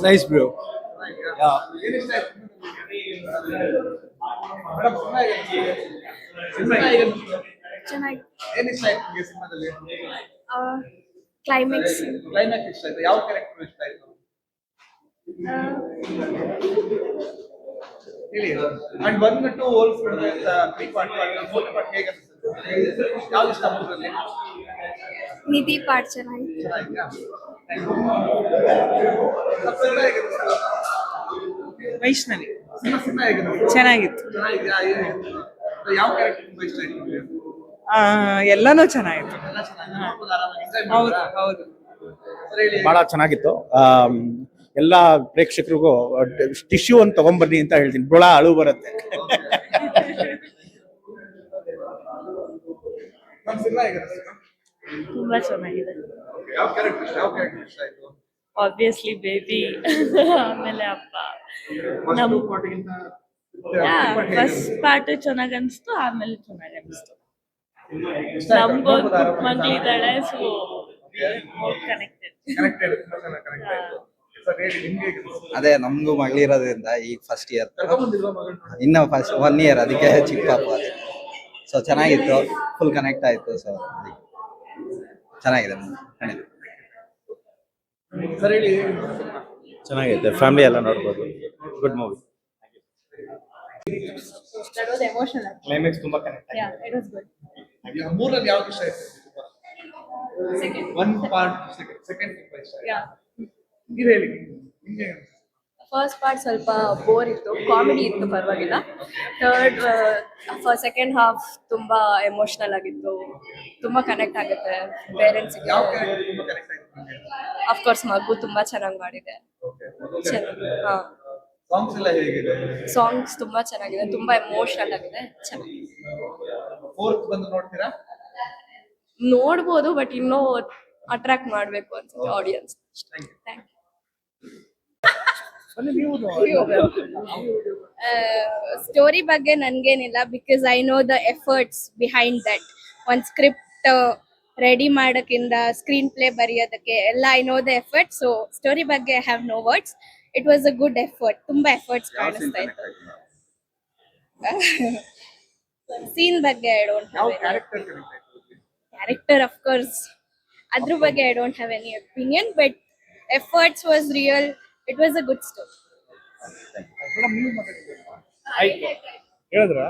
was nice, bro. Yeah. ಚೆನ್ನಾಗಿ climax climax ಇಷ್ಟ ಆಯ್ತು. ಯಾವ ಕ್ಯಾರೆಕ್ಟರ್ ಇಷ್ಟ ಆಯ್ತು ಹೇಳಿ? ಅಂಡ್ ಬಂದ್ಬಿಟ್ಟು ಹೋಲ್ಸ್ಕೊಂಡ್ರೆ ತ್ರೀ ಪಾರ್ಟ್ ಫೋರ್ತ್ ಪಾರ್ಟ್ ಹೇಗೆ ಅನಿಸುತ್ತೆ? ಯಾವ್ದು ಇಷ್ಟ ಮೂರಲ್ಲಿ? ನಿಧಿ ಪಾಠ ಚೆನ್ನಾಗಿ ಚೆನ್ನಾಗಿದ್ಯಾ? ವೈಷ್ಣವಿ ಸಿನಿಮಾ ಹೇಗೆ ಅನಿಸ್ತು? ಚೆನ್ನಾಗಿತ್ತು. ಚೆನ್ನಾಗಿದ್ಯಾ? ಯಾವ ಕ್ಯಾರೆಕ್ಟರ್ ತುಂಬಾ ಇಷ್ಟ ಆಯ್ತು ನಿಮಗೆ? ಎಲ್ಲಾನು ಚೆನ್ನಾಗಿತ್ತು. ಎಲ್ಲ ಚೆನ್ನಾಗಿ ನೋಡ್ಬೋದು, ಆರಾಮಾಗಿ ಎಂಜಾಯ್ ಹೌದು ಮಾಡಿದ್ರಾ? ಹೌದು. ಸರ್ ಹೇಳಿ. ಬಹಳ ಚೆನ್ನಾಗಿತ್ತು. ಎಲ್ಲ ಪ್ರೇಕ್ಷಕರಿಗೂ ಟಿಶ್ಯೂ ಅಂತ ತಗೊಂಡ್ಬನ್ನಿ ಅಂತ ಹೇಳ್ತೀನಿ. ಬಹಳ ಅಳು ಬರುತ್ತೆ. ನಮ್ಮ ಸಿನಿಮಾ ಹೇಗೆ ಅನಿಸ್ತು? ತುಂಬಾ ಚೆನ್ನಾಗಿದೆ. ಯಾವ ಕ್ಯಾರೆಕ್ಟರ್ ಇಷ್ಟ ಆಯ್ತು? ಆಬ್ವಿಯಸ್ಲಿ ಬೇಬಿ ಆಮೇಲೆ ಅಪ್ಪ. ಫಸ್ಟ್ ಪಾರ್ಟಿಗಿಂತ ಫಸ್ಟ್ ಪಾರ್ಟ್ ಚೆನ್ನಾಗ್ ಅನ್ಸ್ತು, ಆಮೇಲೆ ಚೆನ್ನಾಗ್ ಅನ್ಸ್ತು. ಇಷ್ಟ ಆಯ್ತು? ನಮ್ಗೊಂದು ನೋಡ್ಬೋದು, ಪುಟ್ಟ ಆರಾಮಾಗಿ ಮಗಳಿದ್ದಾಳೆ, ಸೊ ಕನೆಕ್ಟೆಡ್. ಕನೆಕ್ಟೆಡ್ ಆಯ್ತು. ಸರ್ ಹೇಳಿ, ನಿಮ್ಗೆ ಹೇಗೆ ಅನಿಸ್ತು? ಅದೇ ನಮ್ಗೂ ಮಗಳಿರೋದ್ರಿಂದ ಈಗ ಫಸ್ಟ್ ಇಯರ್, ಕರ್ಕೊಂಡ್ಬಂದಿಲ್ವಾ ಮಗಳ್ನ? ಇನ್ನು ಫಸ್ಟ್ 1 ಇಯರ್, ಅದಕ್ಕೆ ಚಿಕ್ಕ ಪಾಪು ಅದೇ. ಸೊ ಚೆನ್ನಾಗಿತ್ತು, ಫುಲ್ ಕನೆಕ್ಟ್ ಆಯ್ತು. ಸೊ ಚೆನ್ನಾಗಿದೆ ಖಂಡಿತ. ಸರ್ ಹೇಳಿ. ಚೆನ್ನಾಗೈತೆ, ಫ್ಯಾಮಿಲಿ ಎಲ್ಲ ನೋಡ್ಬೋದು. Good movie. That was emotional. Climax ತುಂಬಾ connect Yeah, it was good. ಮೂರಲ್ಲಿ ಯಾವ್ದು ಇಷ್ಟ ಆಯ್ತು? Second. ಒನ್ ಪಾರ್ಟ್ ಸೆಕೆಂಡ್ ತುಂಬಾ ಇಷ್ಟ ಆಯ್ತು. Yeah. ನೀವು ಹೇಳಿ, ನಿಮ್ಗೆ ಹೇಗೆ ಅನ್ಸುತ್ತೆ? ಫಸ್ಟ್ ಪಾರ್ಟ್ ಸ್ವಲ್ಪ ಬೋರ್ ಇತ್ತು, ಕಾಮಿಡಿ ಇತ್ತು, ಪರವಾಗಿಲ್ಲ. ಸೆಕೆಂಡ್ ಹಾಫ್ ತುಂಬಾ ಎಮೋಷನಲ್ ಆಗಿತ್ತು, ತುಂಬಾ ಕನೆಕ್ಟ್ ಆಗುತ್ತೆ ಪೇರೆಂಟ್ಸ್ಗೆ. ಯಾವ ಕ್ಯಾರೆಕ್ಟರ್ ತುಂಬಾ ಕನೆಕ್ಟ್ ಆಯ್ತು ನಿಮ್ಗೆ? ಅಫ್ಕೋರ್ಸ್ ಮಗು ತುಂಬಾ ಚೆನ್ನಾಗಿ ಮಾಡಿದೆ. ಹಾ, ಸಾಂಗ್ಸ್ ಎಲ್ಲ ಹೇಗಿದೆ? ಸಾಂಗ್ಸ್ ತುಂಬಾ ಚೆನ್ನಾಗಿದೆ, ತುಂಬಾ ಎಮೋಷನಲ್ ಆಗಿದೆ, ಚೆನ್ನಾಗಿದೆ. ಫೋರ್ತ್ ಬಂದು ನೋಡ್ತೀರಾ? ನೋಡ್ಬೋದು, ಬಟ್ ಇನ್ನೂ ಅಟ್ರಾಕ್ಟ್ ಮಾಡ್ಬೇಕು ಅನ್ಸುತ್ತೆ ಆಡಿಯನ್ಸ್. ಥ್ಯಾಂಕ್ ಸ್ಟೋರಿ ಬಗ್ಗೆ ನನ್ಗೇನಿಲ್ಲ, because I know the efforts behind that. ಒಂದು ಸ್ಕ್ರಿಪ್ಟ್ ರೆಡಿ ಮಾಡೋಕ್ಕಿಂತ ಸ್ಕ್ರೀನ್ ಪ್ಲೇ ಬರೆಯೋದಕ್ಕೆ ಎಲ್ಲ I know the effort. So story ಬಗ್ಗೆ I have no words. It was a good effort, ತುಂಬಾ ಎಫರ್ಟ್ಸ್ ಕಾಣಿಸ್ತಾ ಇತ್ತು. ಸೀನ್ ಬಗ್ಗೆ ಐ ಡೋಂಟ್ ಯಾವ ಹ್ಯಾವ್ ಕ್ಯಾರೆಕ್ಟರ್ ಕನೆಕ್ಟ್ ಆಯ್ತು? ಕ್ಯಾರೆಕ್ಟರ್, ಆಫ್ ಕೋರ್ಸ್ ಅದ್ರ ಬಗ್ಗೆ I don't have any opinion, but efforts was real. It was a good story. Madam, ನೀವು ಮಾತಾಡಿದ್ದೀರಾ? ಹೇಳಿದ್ರ